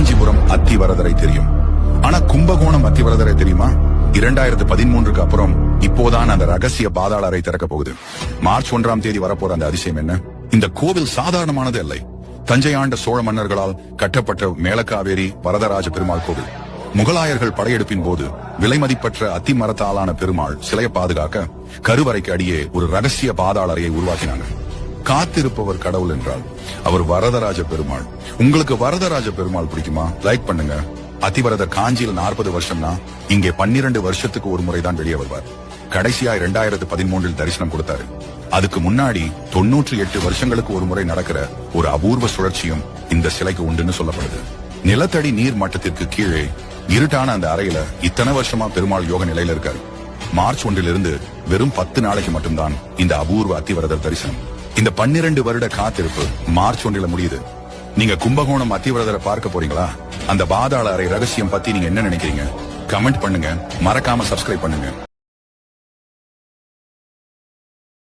காஞ்சிபுரம் அத்திவரதரை தெரியும். ஆனா கும்பகோணம் அத்திவரதரை தெரியுமா? 2013க்கு அப்புறம் இப்போதான் அந்த ரகசிய பாதாள அறை திறக்க போகுது. மார்ச் 1ஆம் தேதி வரப்போற அந்த அதிசயம் என்ன? இந்த கோவில் சாதாரணமானது இல்லை. தஞ்சை ஆண்ட சோழ மன்னர்களால் கட்டப்பட்ட மேலக்காவேரி வரதராஜ பெருமாள் கோவில். முகலாயர்கள் படையெடுப்பின் போது விலைமதிப்பற்ற அத்தி மரத்தாலான பெருமாள் சிலையை பாதுகாக்க கருவறைக்கு அடியே ஒரு ரகசிய பாதாள அறையை உருவாக்கினாங்க. காத்திருப்பவர் கடவுள் என்றால் அவர் வரதராஜ பெருமாள். உங்களுக்கு வரதராஜ பெருமாள் பிடிக்குமா? லைக் பண்ணுங்க. அத்திவரதர் காஞ்சியில் 40 வருஷம்னா இங்கே 12 வருஷத்துக்கு ஒரு முறைதான் வெளியே வருவார். கடைசியா 2013 தரிசனம் கொடுத்தாரு. அதுக்கு முன்னாடி 98 வருஷங்களுக்கு ஒரு முறை நடக்கிற ஒரு அபூர்வ சுழற்சியும் இந்த சிலைக்கு உண்டுன்னு சொல்லப்படுது. நிலத்தடி நீர் மட்டத்திற்கு கீழே இருட்டான அந்த அறையில இத்தனை வருஷமா பெருமாள் யோக நிலையில இருக்காரு. மார்ச் 1 வெறும் 10 நாளைக்கு மட்டும்தான் இந்த அபூர்வ அத்திவரதர் தரிசனம். இந்த 12 வருட காத்திருப்பு மார்ச் 1 முடியுது. நீங்க கும்பகோணம் அத்திவரதரை பார்க்க போறீங்களா? அந்த பாதாள அறை ரகசியம் பத்தி நீங்க என்ன நினைக்கிறீங்க? கமெண்ட் பண்ணுங்க. மறக்காம சப்ஸ்கிரைப் பண்ணுங்க.